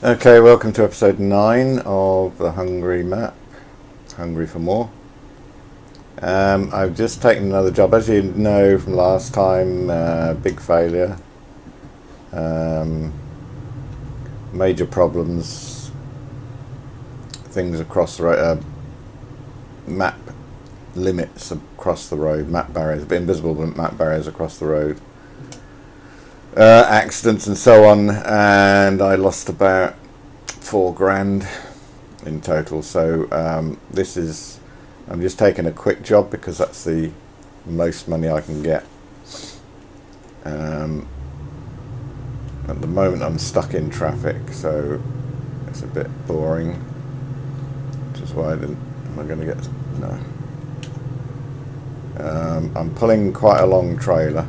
Okay, welcome to episode 9 of the Hungary map, Hungary for More. I've just taken another job, as you know from last time, big failure, major problems, things across the road, map limits across the road, map barriers, invisible map barriers across the road. Accidents and so on, and I lost about $4,000 in total. So I'm just taking a quick job because that's the most money I can get. At the moment I'm stuck in traffic, so it's a bit boring, which is why am I going to get, no. I'm pulling quite a long trailer.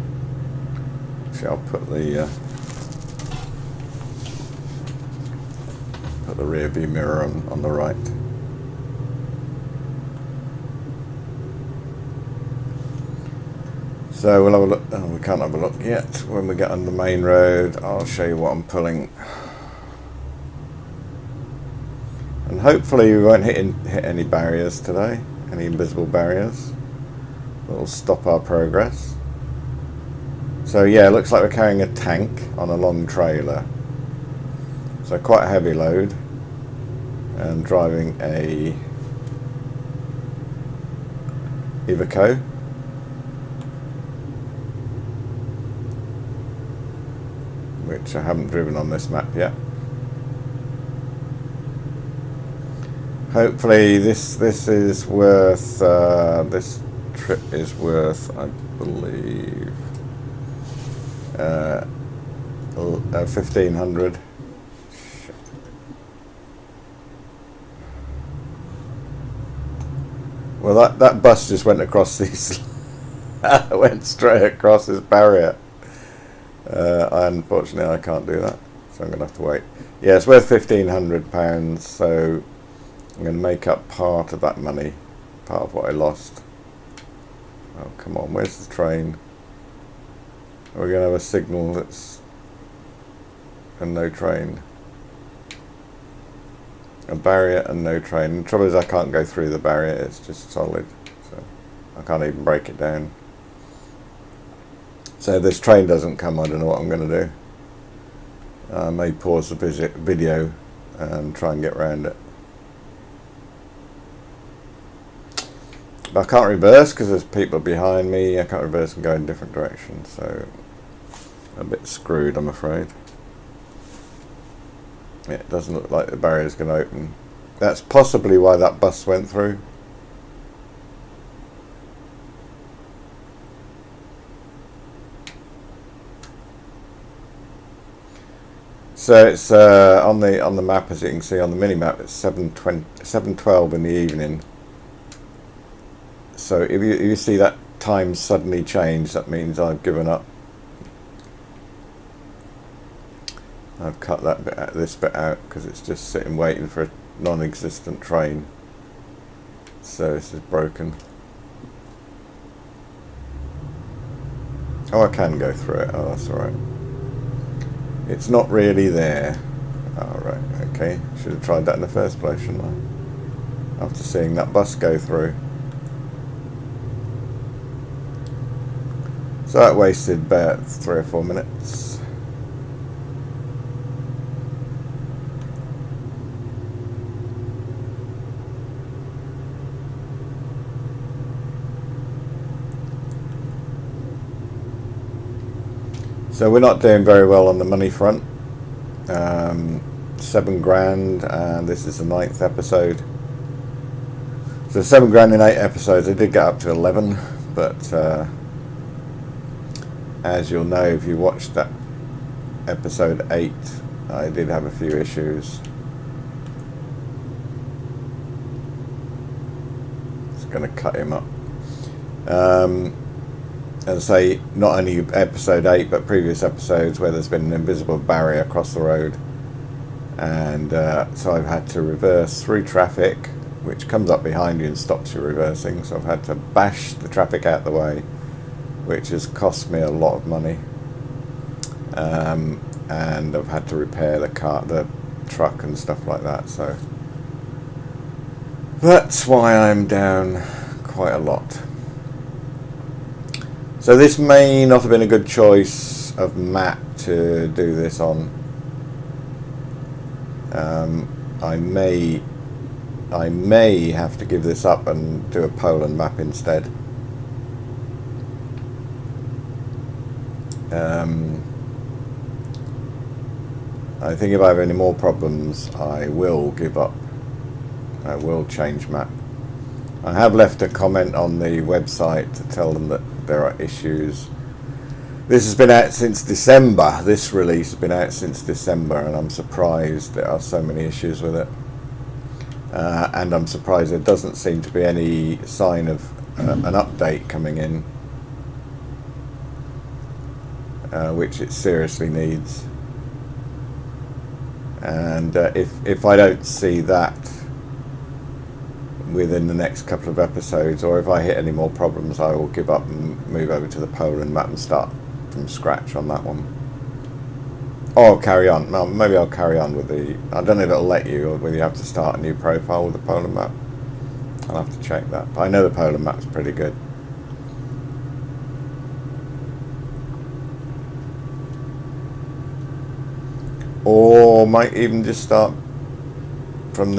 I'll put the rear view mirror on the right. So we'll have a look. Oh, we can't have a look yet. When we get on the main road, I'll show you what I'm pulling, and hopefully we won't hit any barriers today, any invisible barriers that will stop our progress. So yeah, it looks like we're carrying a tank on a long trailer. So quite a heavy load. And driving a Iveco. Which I haven't driven on this map yet. Hopefully this is worth, this trip is worth, I believe, 1,500. Well, that bus just went across these, went straight across this barrier. Unfortunately, I can't do that, so I'm going to have to wait. Yeah, it's worth £1,500, so I'm going to make up part of that money, part of what I lost. Oh, come on, where's the train? We're going to have a signal that's and no train. A barrier and no train. The trouble is I can't go through the barrier, it's just solid, so I can't even break it down. So if this train doesn't come, I don't know what I'm going to do. I may pause the video and try and get around it. But I can't reverse because there's people behind me. I can't reverse and go in different directions, so a bit screwed, I'm afraid. Yeah, it doesn't look like the barrier's going to open. That's possibly why that bus went through. So it's on the map, as you can see on the mini map, it's 7:12 in the evening. So if you see that time suddenly change, that means I've given up. I've cut that bit out, this bit out, because it's just sitting waiting for a non-existent train. So this is broken. Oh, I can go through it. Oh, that's alright. It's not really there. Oh, right, okay. Should have tried that in the first place, shouldn't I? After seeing that bus go through. So that wasted about 3 or 4 minutes. So we're not doing very well on the money front. $7,000, and this is the 9th episode. So $7,000 in 8 episodes. I did get up to 11, but as you'll know if you watched that episode 8, I did have a few issues. Just going to cut him up. As I say, not only episode 8 but previous episodes where there's been an invisible barrier across the road, and so I've had to reverse through traffic, which comes up behind you and stops you reversing, so I've had to bash the traffic out the way, which has cost me a lot of money, and I've had to repair the truck and stuff like that, so that's why I'm down quite a lot. So this may not have been a good choice of map to do this on. I may have to give this up and do a Poland map instead. I think if I have any more problems, I will give up. I will change map. I have left a comment on the website to tell them that there are issues. This has been out since December. This release has been out since December, and I'm surprised there are so many issues with it. And I'm surprised there doesn't seem to be any sign of an update coming in, which it seriously needs. And if I don't see that within the next couple of episodes, or if I hit any more problems, I will give up and move over to the Poland map and start from scratch on that one. Or I'll carry on. No, maybe I'll carry on with the... I don't know if it'll let you, or whether you have to start a new profile with the Poland map. I'll have to check that. But I know the Poland map's pretty good. Or might even just start from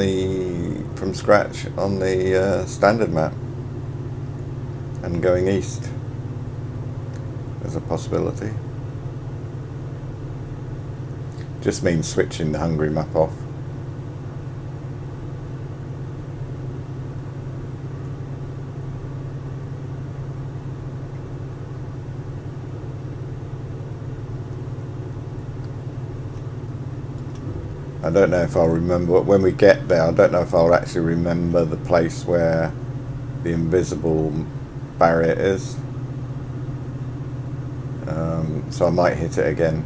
scratch on the standard map and going east. There's a possibility. Just means switching the Hungary map off. I don't know if I'll remember, when we get there, I don't know if I'll actually remember the place where the invisible barrier is. So I might hit it again.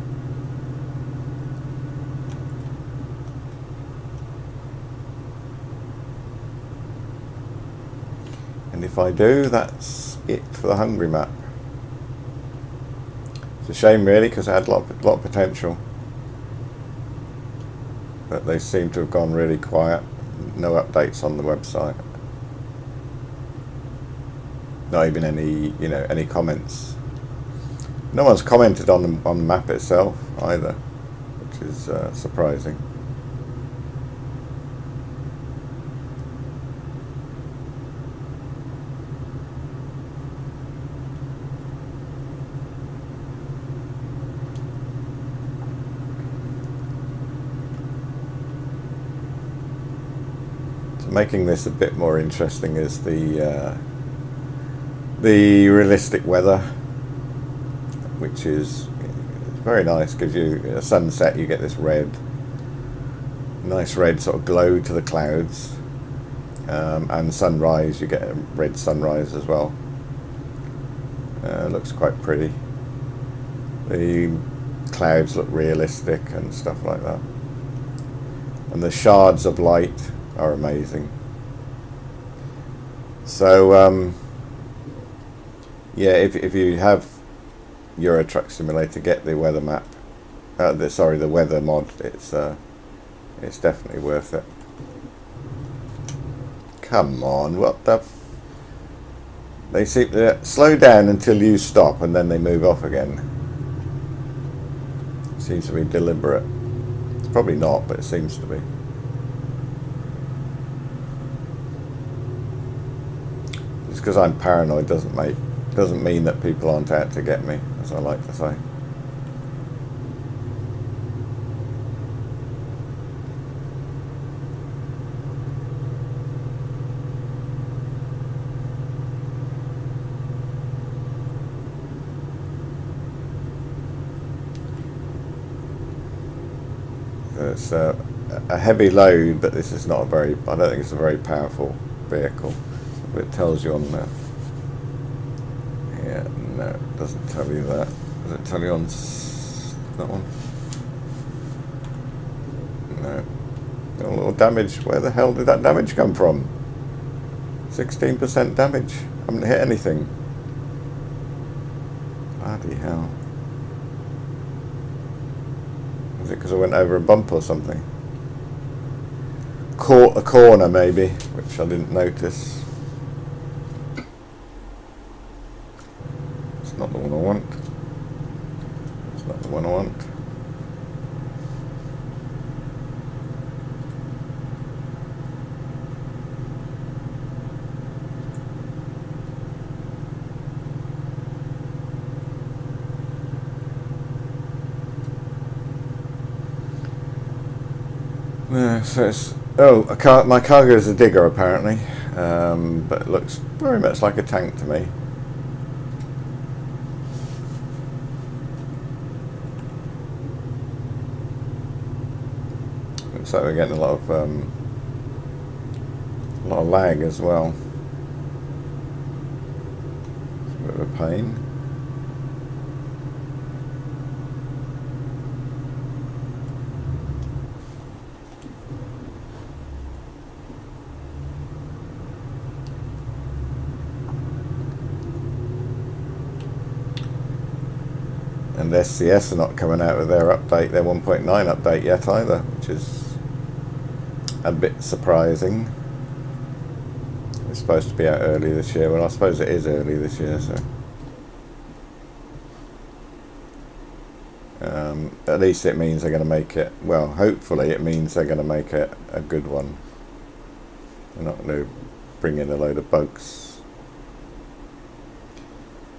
And if I do, that's it for the Hungary map. It's a shame really, because it had a lot of potential. But they seem to have gone really quiet. No updates on the website. Not even any, any comments. No one's commented on the map itself either, which is surprising. Making this a bit more interesting is the realistic weather, which is very nice. Gives you a sunset, you get this nice red sort of glow to the clouds, and sunrise, you get a red sunrise as well. Looks quite pretty. The clouds look realistic and stuff like that, and the shards of light are amazing. So yeah, if you have Euro Truck Simulator, get the weather map. The weather mod. It's definitely worth it. Come on, what the? They seem to slow down until you stop, and then they move off again. Seems to be deliberate. It's probably not, but it seems to be. Because I'm paranoid doesn't mean that people aren't out to get me, as I like to say. It's a heavy load, but this is not I don't think it's a very powerful vehicle. It tells you on there. Yeah, no, it doesn't tell you that. Does it tell you on that one? No. A little damage. Where the hell did that damage come from? 16% damage. I haven't hit anything. Bloody hell. Is it because I went over a bump or something? caught a corner maybe, which I didn't notice. It's not the one I want. It's not the one I want. So it's, my cargo is a digger apparently, but it looks very much like a tank to me. Looks like we're getting a lot of lag as well. It's a bit of a pain. And SCS are not coming out with their update, their 1.9 update yet either, which is a bit surprising. It's supposed to be out early this year. Well, I suppose it is early this year, so at least it means they're going to make it, well, hopefully it means they're going to make it a good one. They're not going to bring in a load of bugs.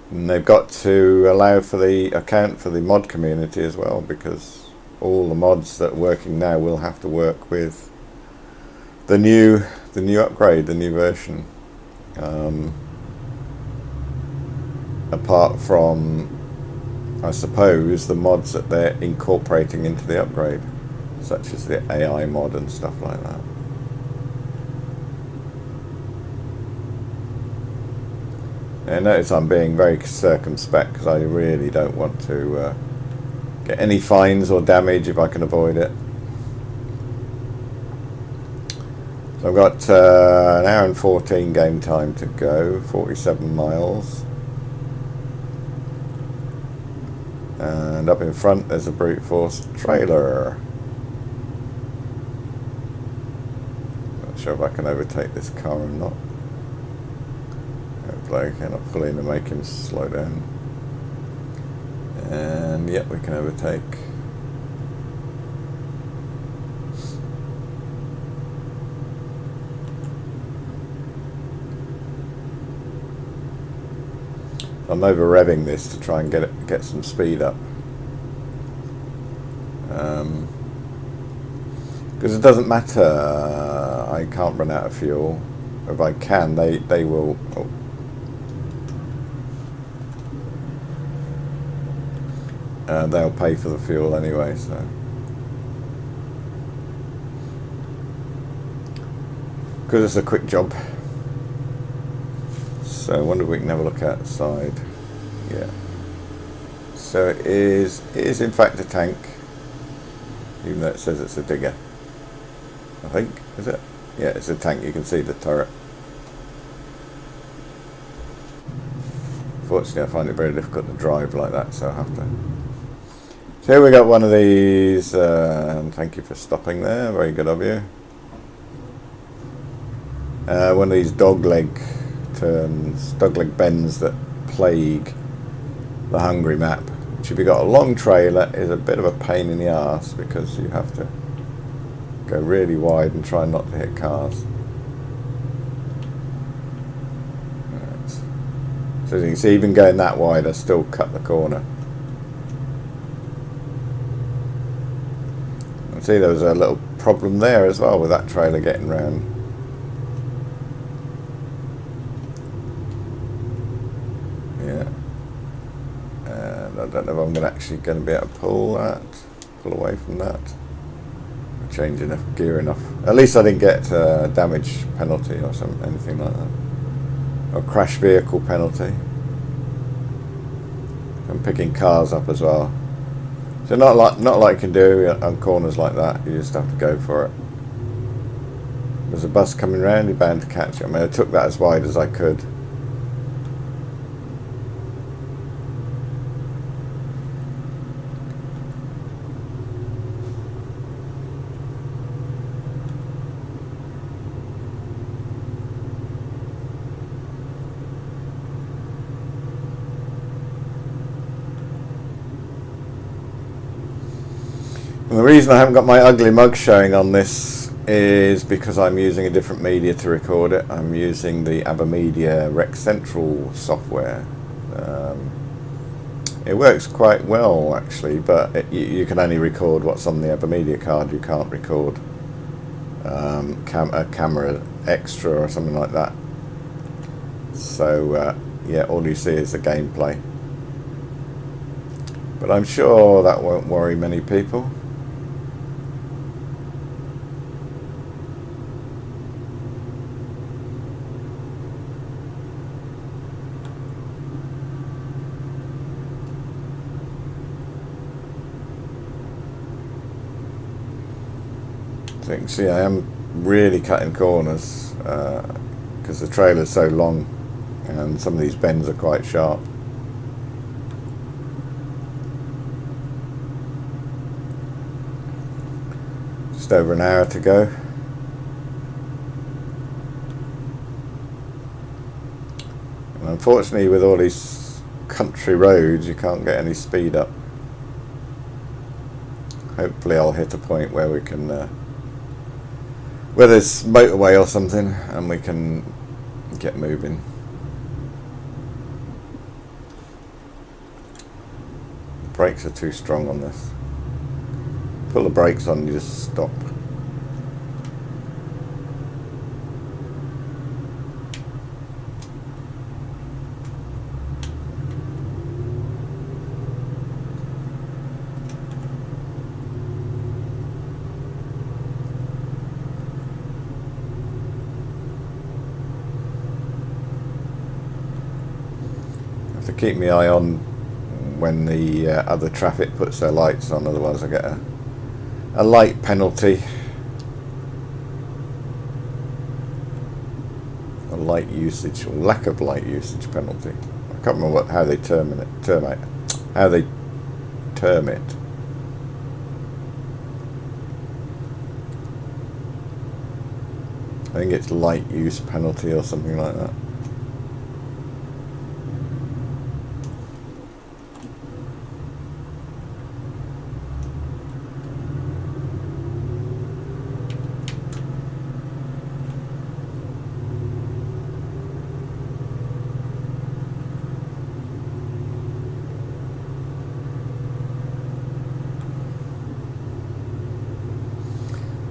And they've got to allow for the account for the mod community as well, because all the mods that are working now will have to work with the new upgrade, the new version. Apart from, I suppose, the mods that they're incorporating into the upgrade, such as the AI mod and stuff like that. And notice I'm being very circumspect because I really don't want to get any fines or damage if I can avoid it. So I've got an hour and 14 game time to go, 47 miles. And up in front there's a brute force trailer. Not sure if I can overtake this car or not. Hopefully I cannot pull in and make him slow down. And yep, we can overtake. I'm over revving this to try and get some speed up, because it doesn't matter. I can't run out of fuel. If I can, they will. Oh. They'll pay for the fuel anyway. So. Because it's a quick job. So I wonder if we can have a look outside. Yeah. So it is in fact a tank, even though it says it's a digger. I think, is it? Yeah, it's a tank. You can see the turret. Fortunately, I find it very difficult to drive like that, so I have to. So here we got one of these, and thank you for stopping there. Very good of you. One of these dogleg turns, dogleg bends that plague the Hungary map, which if you've got a long trailer is a bit of a pain in the arse, because you have to go really wide and try not to hit cars. Right. So as you can see, even going that wide I still cut the corner. And see, there was a little problem there as well with that trailer getting round. I don't know if I'm actually going to be able to pull away from that. Change enough gear enough. At least I didn't get a damage penalty or anything like that, or crash vehicle penalty. I'm picking cars up as well. So not like you can do on corners like that. You just have to go for it. There's a bus coming round. You're bound to catch it. I mean, I took that as wide as I could. And the reason I haven't got my ugly mug showing on this is because I'm using a different media to record it. I'm using the AVerMedia Rec Central software. It works quite well actually, but you can only record what's on the AVerMedia card. You can't record a camera extra or something like that. So yeah, all you see is the gameplay. But I'm sure that won't worry many people. So you can see I am really cutting corners because the trailer's so long and some of these bends are quite sharp. Just over an hour to go. And unfortunately with all these country roads you can't get any speed up. Hopefully I'll hit a point where we can where there's motorway or something and we can get moving. The brakes are too strong on this. Pull the brakes on, you just stop. To keep my eye on when the other traffic puts their lights on, otherwise I get a light penalty, a light usage or lack of light usage penalty. I can't remember how they term it. I think it's light use penalty or something like that.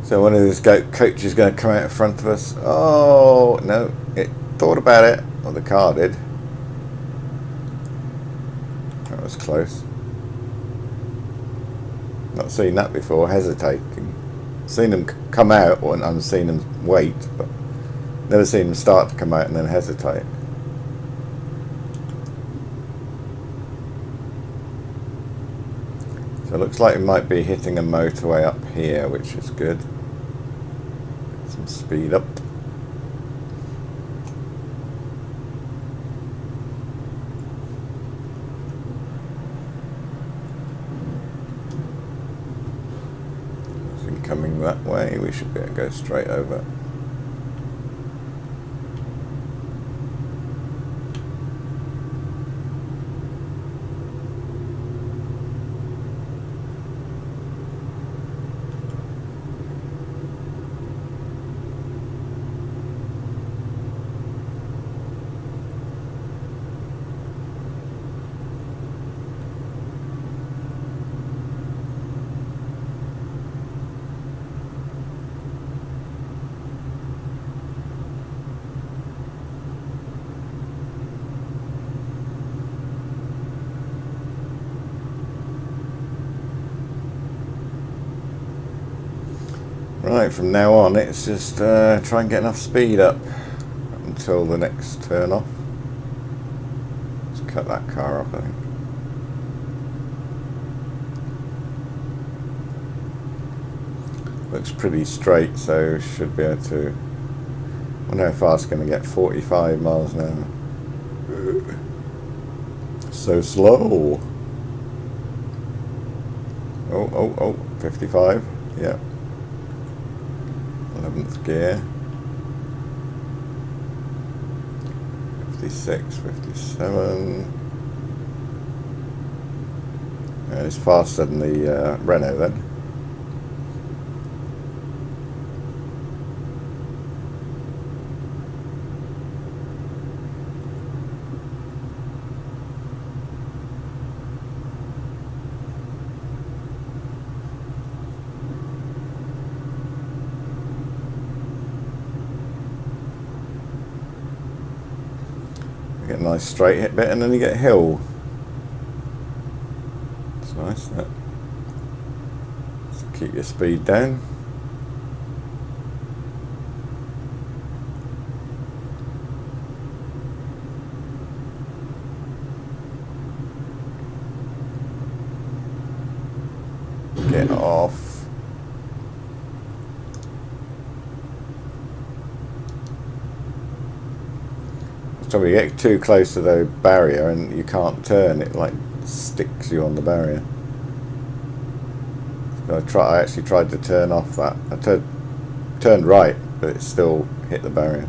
So one of these coaches is going to come out in front of us. Oh, no, it thought about it. Well, the car did. That was close. Not seen that before, hesitating. Seen them come out and seen them wait, but never seen them start to come out and then hesitate. So it looks like we might be hitting a motorway up here, which is good. Some speed up. Nothing coming that way, we should be able to go straight over. Right, from now on it's just try and get enough speed up until the next turn off. Let's cut that car off, I think. Looks pretty straight, so should be able to. I wonder how fast it's going to get. 45 miles an hour. So slow. Oh, 55. Yeah. 11th gear. 56, 57. It's faster than the Renault then. You get a nice straight hit bit, and then you get hill. It's nice, isn't it? So keep your speed down. Get off. So you get too close to the barrier and you can't turn, it like sticks you on the barrier. So I actually tried to turn off that. I turned right, but it still hit the barrier.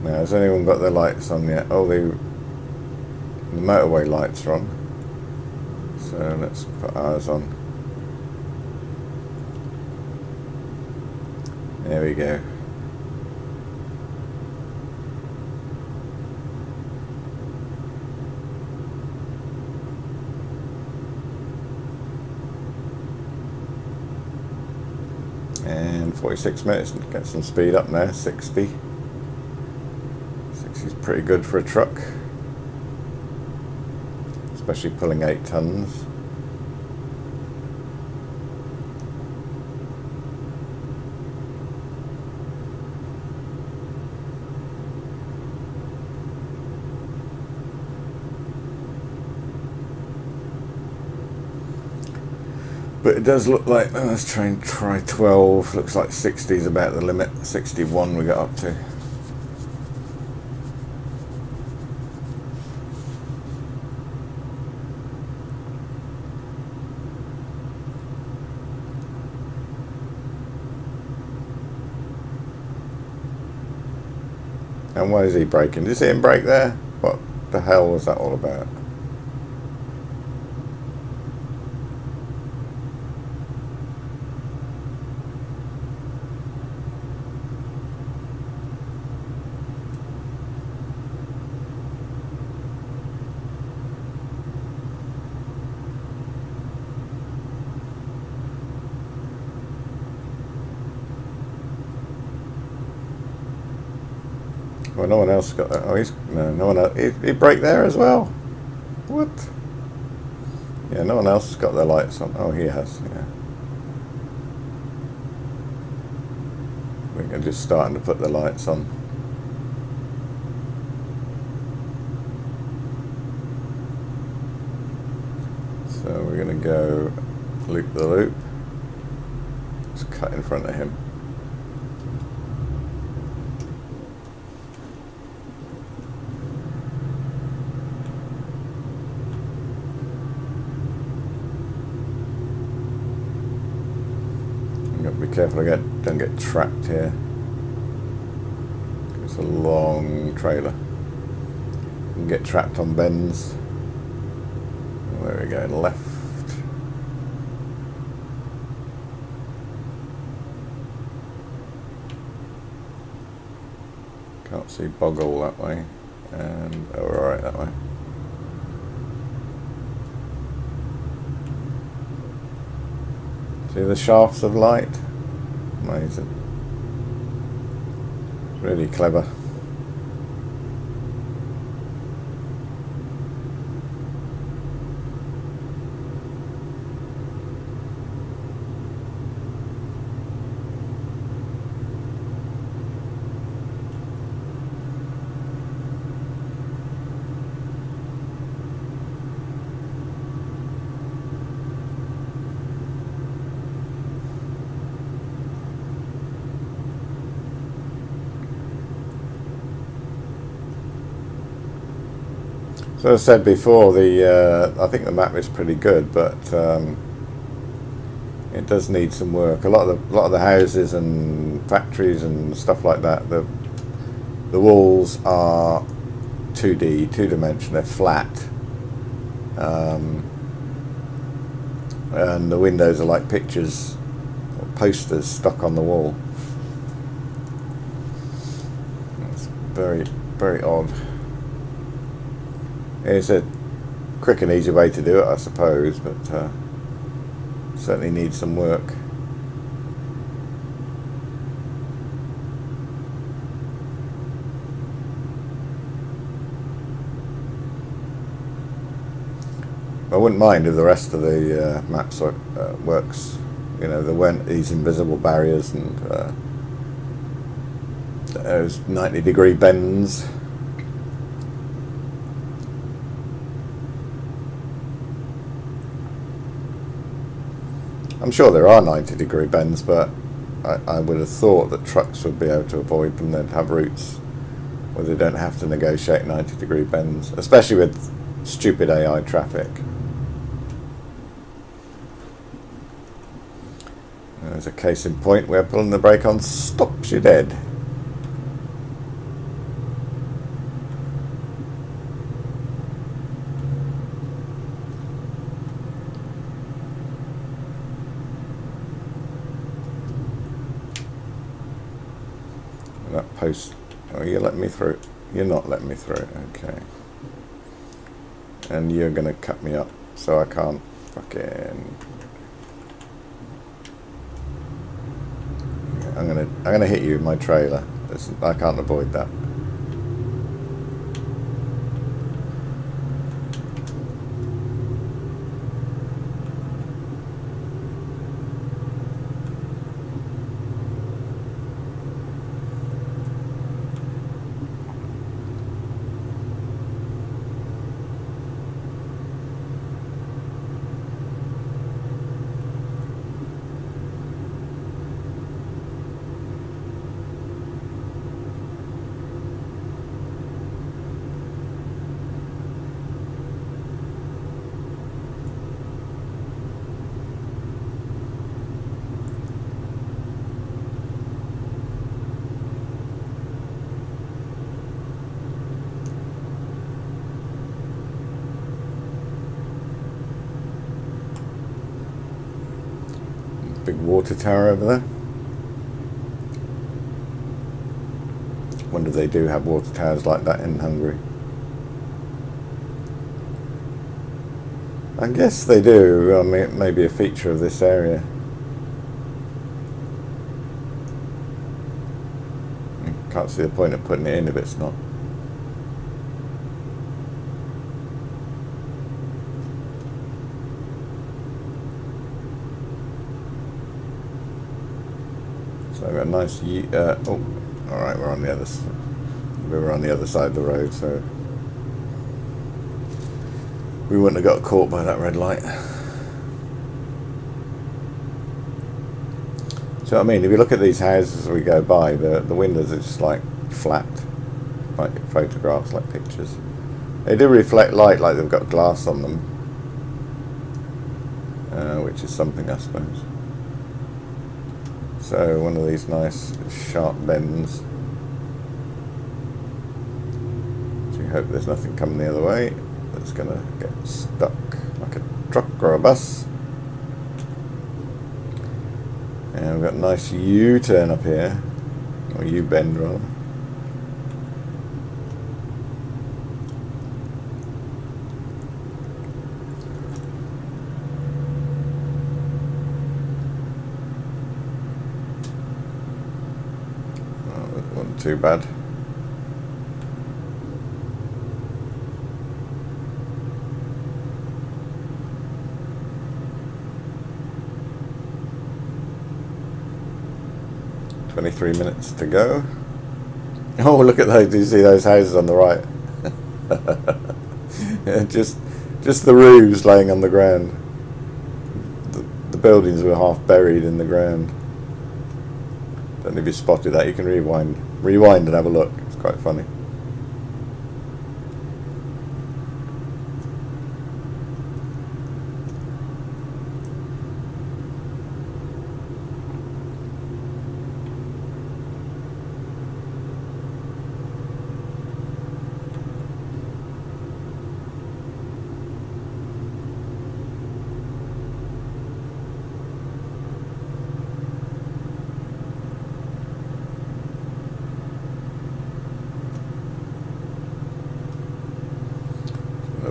Now, has anyone got their lights on yet? Oh, the motorway lights are on. So let's put ours on. There we go. And 46 minutes, get some speed up now, 60. 60 is pretty good for a truck, especially pulling 8 tons. But it does look like, let's try 12, looks like 60 is about the limit, 61 we got up to. And why is he braking? Did you see him brake there? What the hell was that all about? Well, no one else got that. Oh, no one else. He braked there as well. What? Yeah, no one else has got their lights on. Oh, he has. Yeah. We're just starting to put the lights on. So we're going to go loop the loop. Just cut in front of him. Be careful, don't get trapped here. It's a long trailer. You can get trapped on bends. There we go, left. Can't see Boggle that way, and oh, we're alright that way. See the shafts of light? Amazing. Really clever. So as I said before, I think the map is pretty good, but it does need some work. A lot of the houses and factories and stuff like that, The walls are 2D, two-dimensional, they're flat. And the windows are like pictures or posters stuck on the wall. It's very, very odd. It's a quick and easy way to do it, I suppose, but certainly needs some work. I wouldn't mind if the rest of the maps works. You know, there weren't these invisible barriers and those 90-degree bends. I'm sure there are 90-degree bends, but I would have thought that trucks would be able to avoid them. They'd have routes where they don't have to negotiate 90-degree bends, especially with stupid AI traffic. There's a case in point where pulling the brake on stops you dead. That post, oh, you're letting me through. You're not letting me through, okay. And you're gonna cut me up so I can't fucking. I'm gonna hit you with my trailer. I can't avoid that. Big water tower over there. Wonder if they do have water towers like that in Hungary. I guess they do. I mean, it may be a feature of this area. Can't see the point of putting it in if it's not. So I've got a nice. Oh, all right. We're on the other. We were on the other side of the road, so we wouldn't have got caught by that red light. So I mean, if you look at these houses as we go by, the windows are just like flat, like photographs, like pictures. They do reflect light, like they've got glass on them, which is something, I suppose. So one of these nice sharp bends. So you hope there's nothing coming the other way that's going to get stuck like a truck or a bus. And we've got a nice U-turn up here, or U-bend rather. Wasn't too bad. $23 to go. Oh, look at those! Do you see those houses on the right? Yeah, just the roofs laying on the ground. The buildings were half buried in the ground. Don't know if you spotted that. You can rewind and have a look. It's quite funny.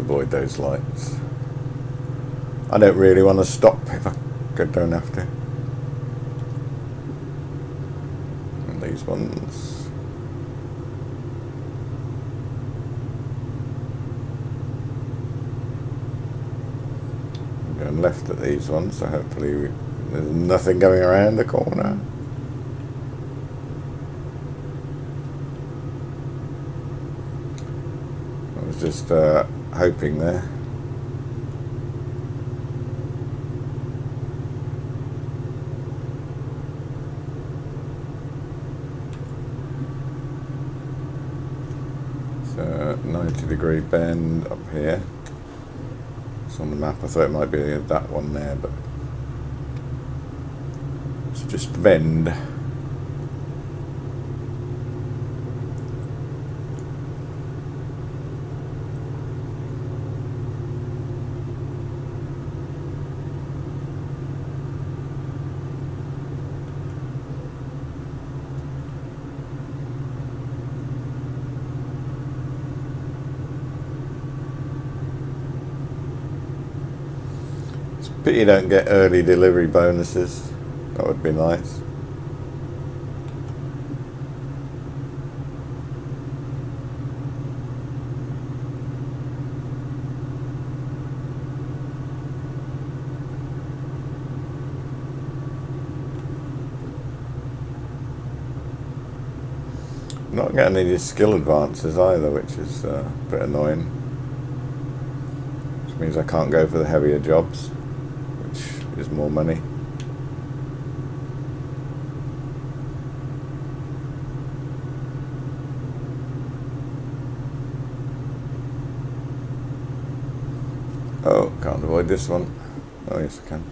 avoid those lights. I don't really want to stop if I don't have to. And these ones. I'm going left at these ones, so hopefully there's nothing going around the corner. I was just hoping there. It's a 90-degree bend up here. It's on the map. I thought it might be that one there, but it's just bend. Pity you don't get early delivery bonuses. That would be nice. Not getting any skill advances either, which is a bit annoying. Which means I can't go for the heavier jobs, which is more money. Oh, can't avoid this one. Oh yes I can.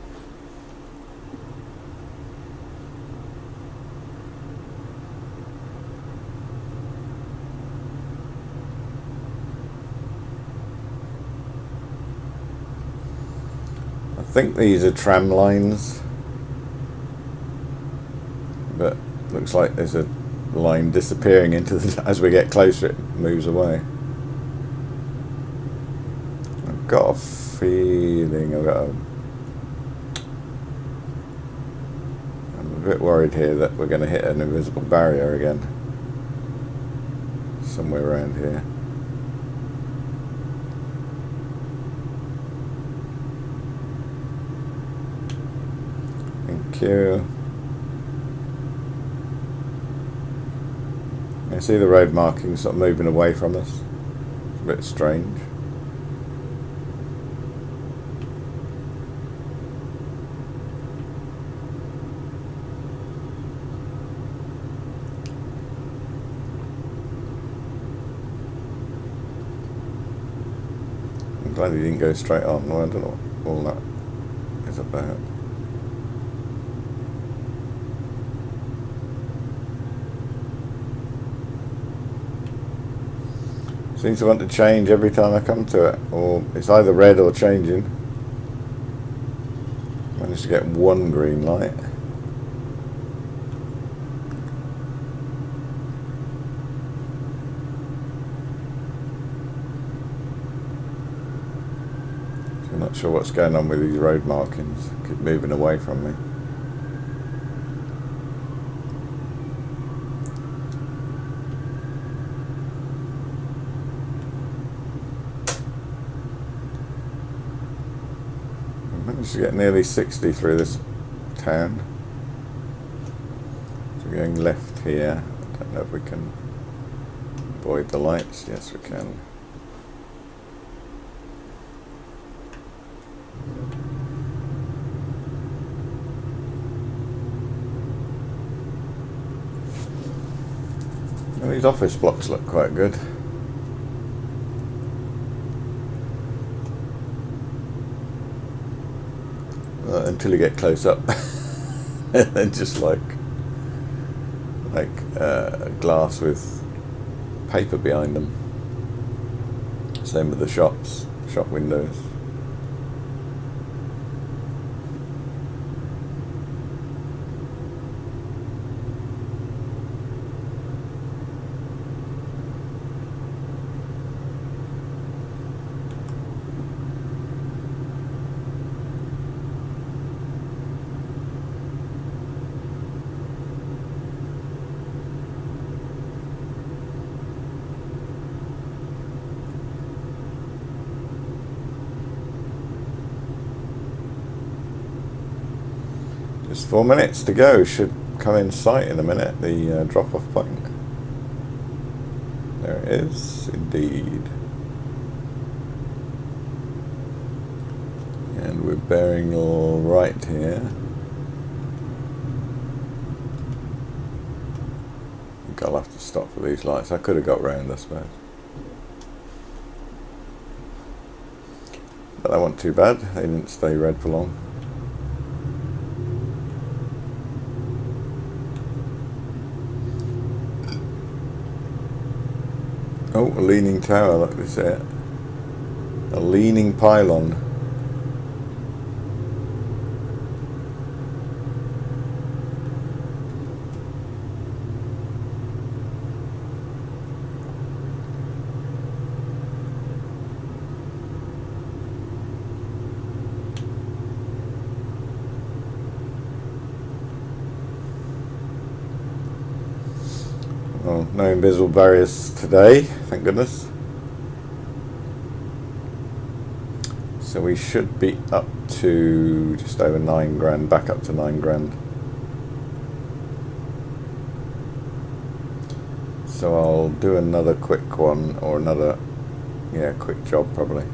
I think these are tram lines, but looks like there's a line disappearing into the, as we get closer it moves away. I've got a feeling I'm a bit worried here that we're going to hit an invisible barrier again somewhere around here. Thank you. I see the road markings sort of moving away from us. It's a bit strange. I'm glad he didn't go straight on. Well, I don't know what all that is about. Seems to want to change every time I come to it, or it's either red or changing. Managed to get one green light. So I'm not sure what's going on with these road markings. Keep moving away from me. Managed to get nearly 60 through this town. So we're going left here. I don't know if we can avoid the lights. Yes, we can. Well, these office blocks look quite good. Until you get close up, and then just like glass with paper behind them. Same with the shop windows. Just 4 minutes to go. Should come in sight in a minute, the drop-off point. There it is, indeed. And we're bearing all right here. I think I'll have to stop for these lights. I could have got round, I suppose. But that wasn't too bad. They didn't stay red for long. Oh, a leaning tower, look, this is it. A leaning pylon. Well, no invisible barriers today, thank goodness. So we should be up to just over 9 grand, back up to 9 grand. So I'll do another quick one, or another, yeah, quick job probably.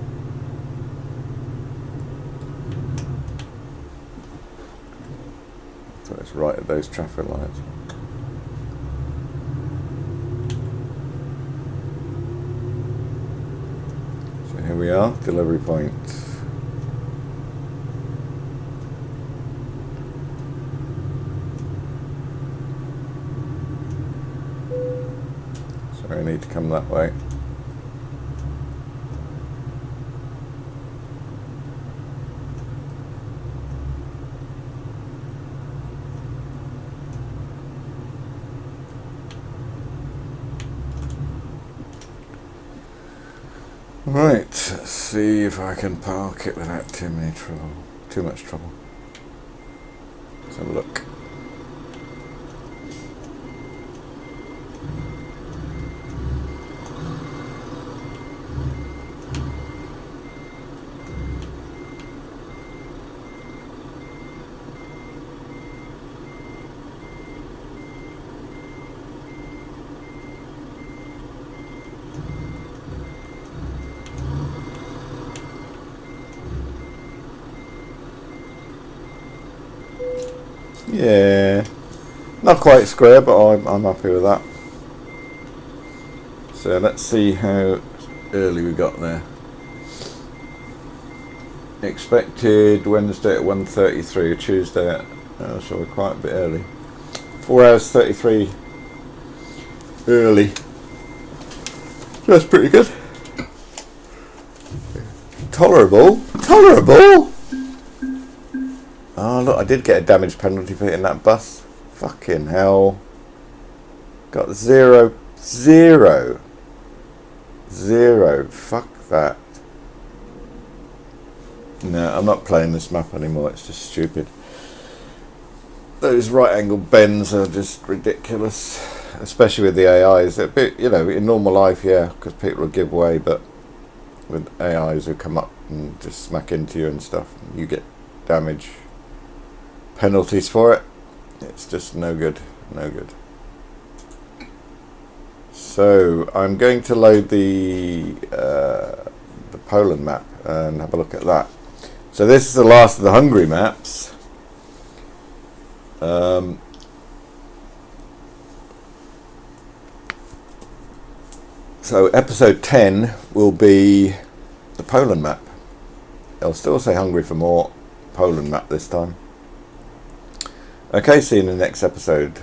So it's right at those traffic lights. Here we are, delivery point. Sorry, I need to come that way. Right, let's see if I can park it without too much trouble. Let's have a look. Yeah, not quite square, but I'm happy with that. So let's see how early we got there. Expected Wednesday at 1:33, Tuesday at, so we're quite a bit early. 4 hours 33 early. That's pretty good. Tolerable. Oh look, I did get a damage penalty for hitting that bus. Fucking hell. Got 0. Fuck that. No, I'm not playing this map anymore, it's just stupid. Those right angle bends are just ridiculous. Especially with the AIs. They're a bit, you know, in normal life, yeah, because people will give way, but with AIs who come up and just smack into you and stuff, you get damage penalties for it. It's just no good. So I'm going to load the Poland map and have a look at that. So this is the last of the Hungary maps. So episode 10 will be the Poland map. I'll still say Hungary for more, Poland map this time. Okay, see you in the next episode.